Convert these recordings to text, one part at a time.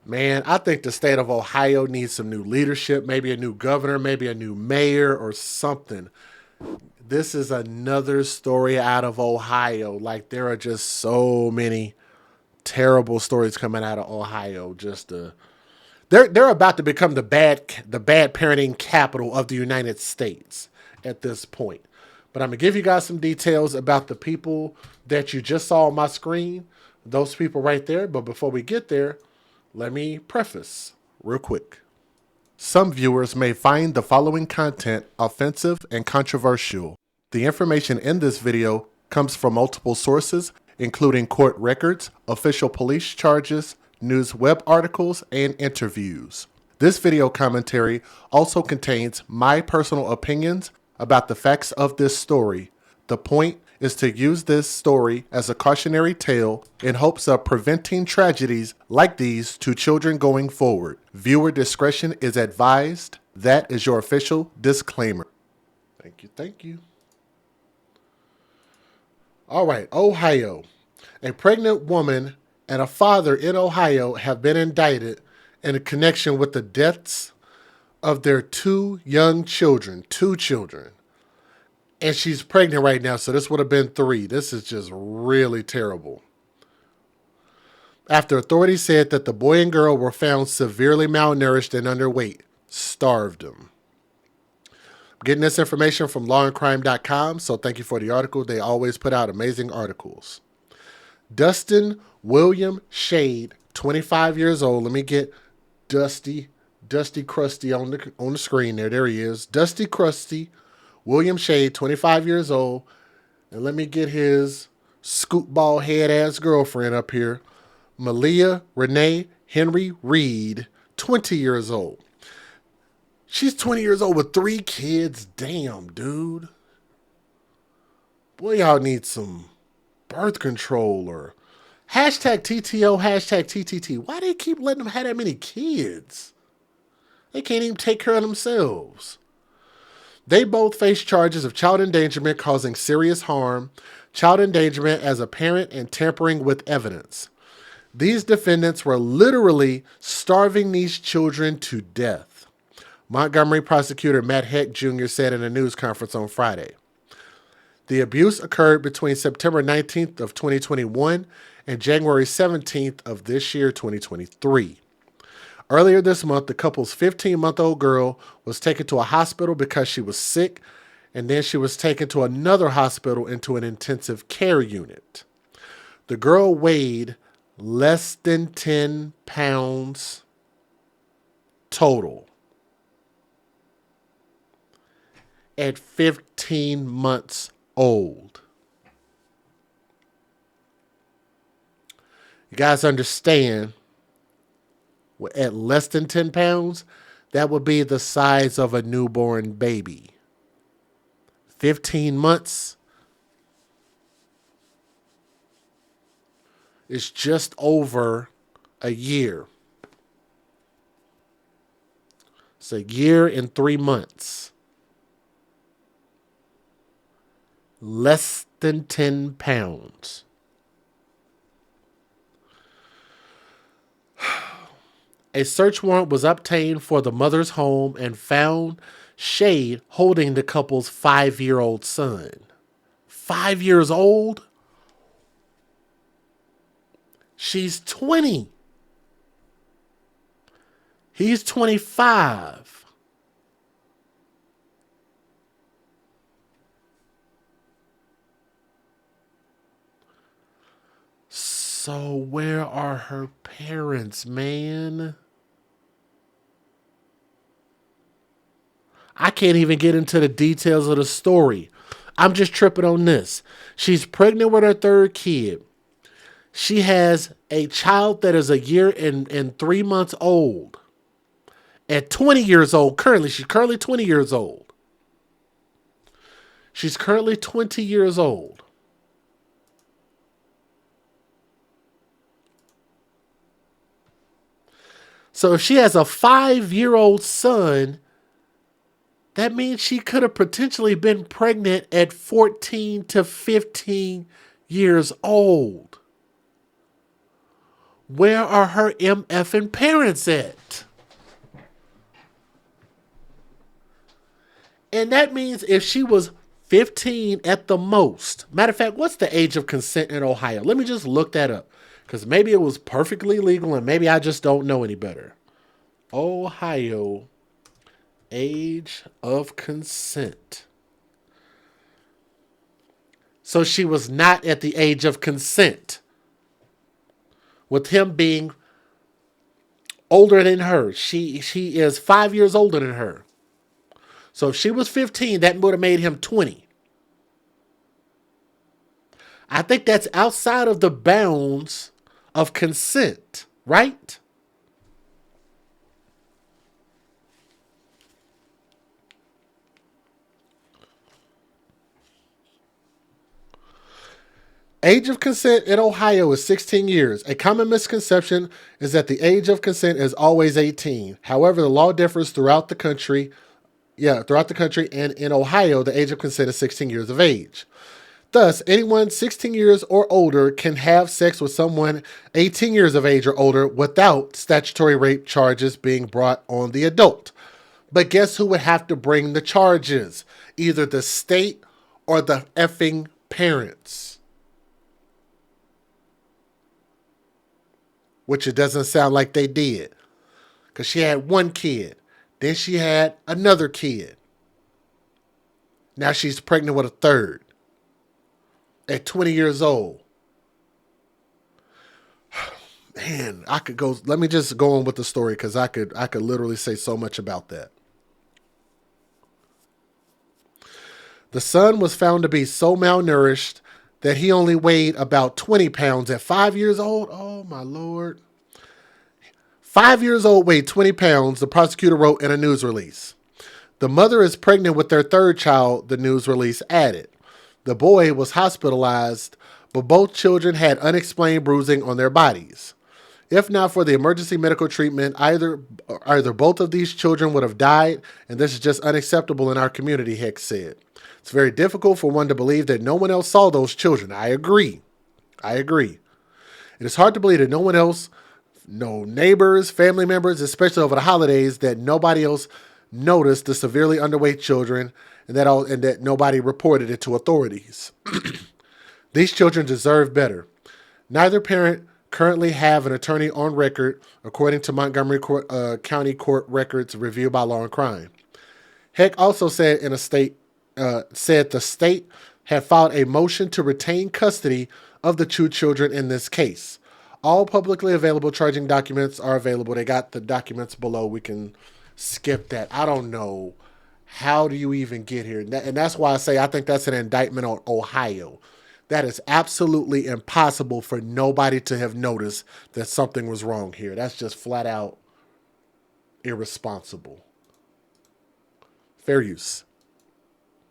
Man, I think the state of Ohio needs some new leadership, maybe a new governor, maybe a new mayor or something. This is another story out of Ohio. Like there are just so many terrible stories coming out of Ohio. They're about to become the bad parenting capital of the United States at this point. But I'm gonna give you guys some details about the people that you just saw on my screen. Those people right there. But before we get there, let me preface real quick. Some viewers may find the following content offensive and controversial. The information in this video comes from multiple sources, including court records, official police charges, news web articles, and interviews. This video commentary also contains my personal opinions about the facts of this story. The point is to use this story as a cautionary tale in hopes of preventing tragedies like these to children going forward. Viewer discretion is advised. That is your official disclaimer. Thank you, thank you. All right, Ohio. A pregnant woman and a father in Ohio have been indicted in connection with the deaths of their two young children, two children. And she's pregnant right now, so this would have been three. This is just really terrible. After authorities said that the boy and girl were found severely malnourished and underweight, starved them. I'm getting this information from lawandcrime.com, so thank you for the article. They always put out amazing articles. Dustin William Shade, 25 years old. Let me get Dusty Crusty on the screen there. There he is. Dusty Crusty William Shade, 25 years old. And let me get his scoop ball head ass girlfriend up here. Malia Renee Henry Reed, 20 years old. She's 20 years old with 3 kids. Damn, dude. Boy, y'all need some birth control or hashtag TTO, hashtag TTT. Why do they keep letting them have that many kids? They can't even take care of themselves. They both face charges of child endangerment causing serious harm, child endangerment as a parent, and tampering with evidence. These defendants were literally starving these children to death, Montgomery prosecutor Matt Heck Jr. said in a news conference on Friday. The abuse occurred between September 19th of 2021 and January 17th of this year, 2023. Earlier this month, the couple's 15-month-old girl was taken to a hospital because she was sick, and then she was taken to another hospital into an intensive care unit. The girl weighed less than 10 pounds total at 15 months old. You guys understand? At less than 10 pounds, that would be the size of a newborn baby. 15 months is just over a year. It's a year and 3 months. Less than 10 pounds. A search warrant was obtained for the mother's home and found Shade holding the couple's 5-year-old son. 5 years old? She's 20. He's 25. So where are her parents, man? I can't even get into the details of the story. I'm just tripping on this. She's pregnant with her 3rd kid. She has a child that is a year and 3 months old. At 20 years old, she's currently 20 years old. She's currently 20 years old. So if she has a 5-year-old son, that means she could have potentially been pregnant at 14 to 15 years old. Where are her MFing parents at? And that means if she was 15 at the most. Matter of fact, what's the age of consent in Ohio? Let me just look that up. Because maybe it was perfectly legal and maybe I just don't know any better. Ohio age of consent. So she was not at the age of consent. With him being older than her. She is 5 years older than her. So if she was 15, that would have made him 20. I think that's outside of the bounds of consent, right? Age of consent in Ohio is 16 years. A common misconception is that the age of consent is always 18. However, the law differs throughout the country. Throughout the country, and in Ohio, the age of consent is 16 years of age. Thus, anyone 16 years or older can have sex with someone 18 years of age or older without statutory rape charges being brought on the adult. But guess who would have to bring the charges? Either the state or the effing parents. Which it doesn't sound like they did. Because she had one kid. Then she had another kid. Now she's pregnant with a third. At 20 years old. Man, I could go. Let me just go on with the story because I could literally say so much about that. The son was found to be so malnourished that he only weighed about 20 pounds at 5 years old. Oh, my Lord. 5 years old, weighed 20 pounds, the prosecutor wrote in a news release. The mother is pregnant with their third child, the news release added. The boy was hospitalized, but both children had unexplained bruising on their bodies. If not for the emergency medical treatment, either both of these children would have died, and this is just unacceptable in our community, Hicks said. It's very difficult for one to believe that no one else saw those children. I agree. It is hard to believe that no one else, no neighbors, family members, especially over the holidays, that nobody else noticed the severely underweight children and that nobody reported it to authorities. These children deserve better. Neither parent currently have an attorney on record, according to Montgomery County Court records reviewed by Law and Crime. Heck also said in a state said the state had filed a motion to retain custody of the two children in this case. All publicly available charging documents are available. They got the documents below. We can skip that. I don't know. How do you even get here? And that's why I say I think that's an indictment on Ohio. That is absolutely impossible for nobody to have noticed that something was wrong here. That's just flat out irresponsible. Fair use.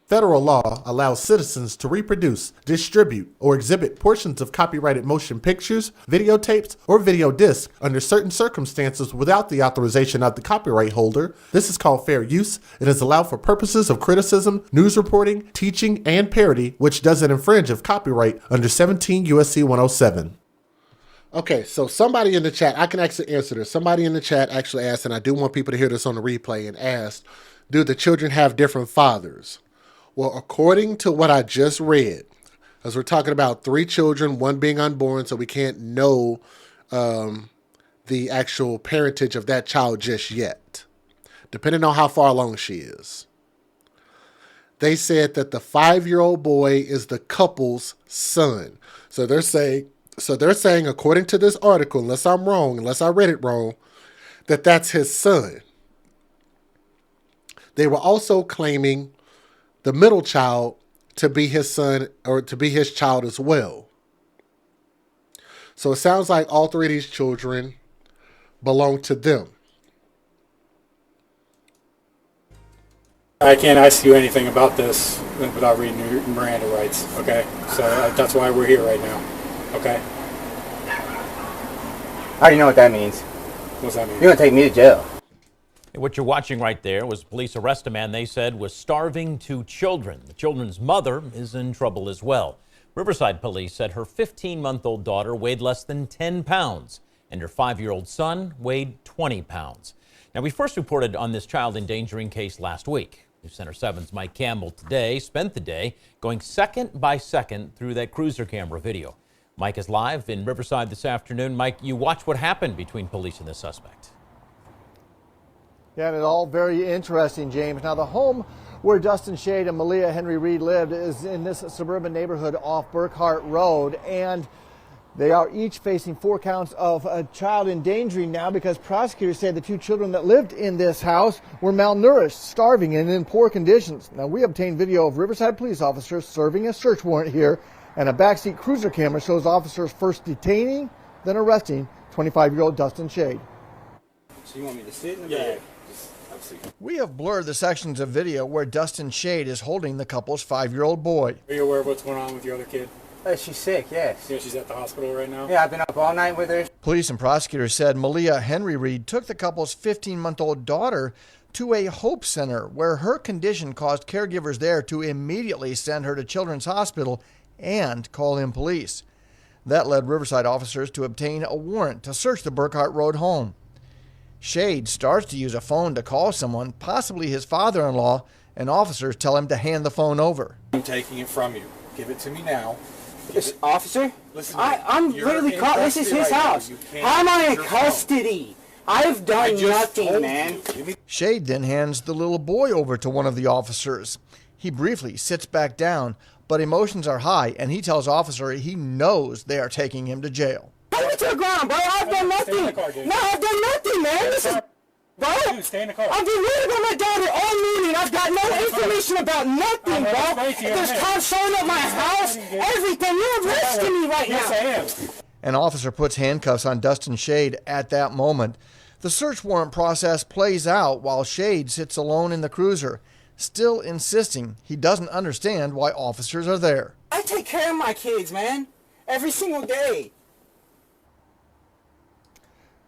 Federal law allows citizens to reproduce, distribute, or exhibit portions of copyrighted motion pictures, videotapes, or video discs under certain circumstances without the authorization of the copyright holder. This is called fair use. It is allowed for purposes of criticism, news reporting, teaching, and parody, which doesn't infringe of copyright under 17 U.S.C. 107. Okay, so somebody in the chat, I can actually answer this. Somebody in the chat actually asked, and I do want people to hear this on the replay, and asked, do the children have different fathers? Well, according to what I just read, as we're talking about 3 children, one being unborn, so we can't know the actual parentage of that child just yet, depending on how far along she is. They said that the 5-year-old boy is the couple's son. So they're saying, according to this article, unless I'm wrong, unless I read it wrong, that that's his son. They were also claiming the middle child to be his son or to be his child as well. So it sounds like all 3 of these children belong to them. I can't ask you anything about this without reading your Miranda rights, okay? So that's why we're here right now, okay? I already know what that means. What's that mean? You're going to take me to jail. What you're watching right there was police arrest a man they said was starving 2 children. The children's mother is in trouble as well. Riverside police said her 15-month-old daughter weighed less than 10 pounds and her 5-year-old son weighed 20 pounds. Now, we first reported on this child endangering case last week. News Center 7's Mike Campbell today spent the day going second by second through that cruiser camera video. Mike is live in Riverside this afternoon. Mike, you watched what happened between police and the suspect. Yeah, and it's all very interesting, James. Now, the home where Dustin Shade and Malia Henry Reed lived is in this suburban neighborhood off Burkhart Road, and they are each facing 4 counts of child endangering now because prosecutors say the 2 children that lived in this house were malnourished, starving, and in poor conditions. Now, we obtained video of Riverside police officers serving a search warrant here, and a backseat cruiser camera shows officers first detaining, then arresting 25-year-old Dustin Shade. So you want me to sit in the bed? We have blurred the sections of video where Dustin Shade is holding the couple's 5-year-old boy. Are you aware of what's going on with your other kid? She's sick, yes. Yeah, she's at the hospital right now? Yeah, I've been up all night with her. Police and prosecutors said Malia Henry Reed took the couple's 15-month-old daughter to a Hope Center where her condition caused caregivers there to immediately send her to Children's Hospital and call in police. That led Riverside officers to obtain a warrant to search the Burkhart Road home. Shade starts to use a phone to call someone, possibly his father-in-law, and officers tell him to hand the phone over. I'm taking it from you. Give it to me now. This officer? Listen to me. I'm You're literally in caught. This is custody his right now. house. You can't How am I use in your phone. custody? I've I done just nothing, told man. you. Give me Shade then hands the little boy over to one of the officers. He briefly sits back down, but emotions are high, and he tells officer he knows they are taking him to jail. Put me to the ground, bro. I've done Stay in the nothing. car, dude. No, I've done nothing, man. This is... Bro, Dude, stay in the car. I've been waiting on my daughter all morning. I've got no information about nothing, I'm bro. gonna explain to you in a There's minute. cops showing up my house, everything. You're arresting me right Yes, now. I am. An officer puts handcuffs on Dustin Shade at that moment. The search warrant process plays out while Shade sits alone in the cruiser, still insisting he doesn't understand why officers are there. I take care of my kids, man. Every single day.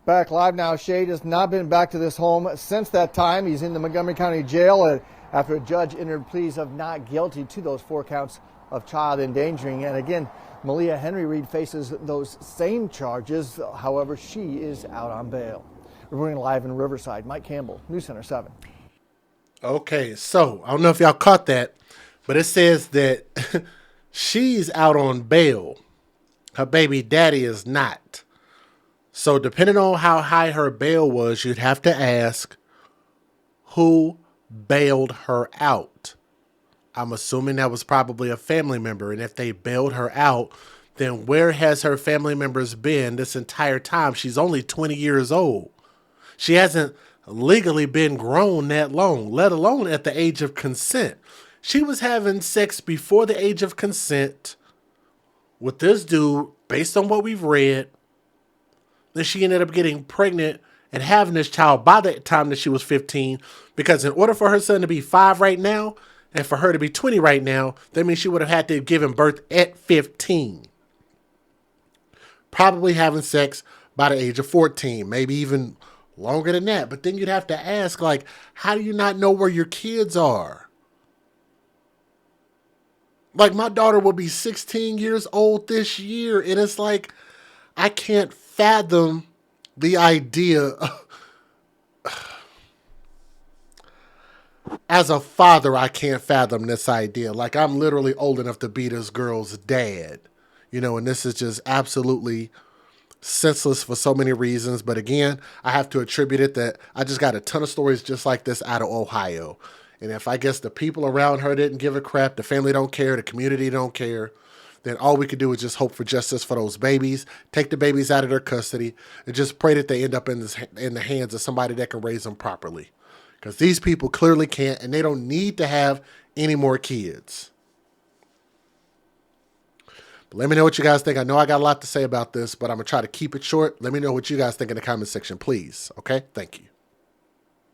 Back live now, Shade has not been back to this home since that time. He's in the Montgomery County Jail after a judge entered pleas of not guilty to those 4 counts of child endangering. And again, Malia Henry Reed faces those same charges. However, she is out on bail. Reporting live in Riverside, Mike Campbell, News Center 7. Okay, so I don't know if y'all caught that, but it says that she's out on bail. Her baby daddy is not. So depending on how high her bail was, you'd have to ask who bailed her out. I'm assuming that was probably a family member. And if they bailed her out, then where has her family members been this entire time? She's only 20 years old. She hasn't legally been grown that long, let alone at the age of consent. She was having sex before the age of consent with this dude, based on what we've read. Then she ended up getting pregnant and having this child by the time that she was 15, because in order for her son to be 5 right now and for her to be 20 right now, that means she would have had to have given birth at 15. Probably having sex by the age of 14, maybe even longer than that. But then you'd have to ask, like, how do you not know where your kids are? Like, my daughter will be 16 years old this year, and it's like, I can't fathom the idea. As a father, I can't fathom this idea. Like, I'm literally old enough to be this girl's dad, you know, and this is just absolutely senseless for so many reasons. But again, I have to attribute it that I just got a ton of stories just like this out of Ohio. And if I guess the people around her didn't give a crap, the family don't care, the community don't care, then all we could do is just hope for justice for those babies, take the babies out of their custody, and just pray that they end up in the hands of somebody that can raise them properly. Because these people clearly can't, and they don't need to have any more kids. But let me know what you guys think. I know I got a lot to say about this, but I'm going to try to keep it short. Let me know what you guys think in the comment section, please. Okay? Thank you.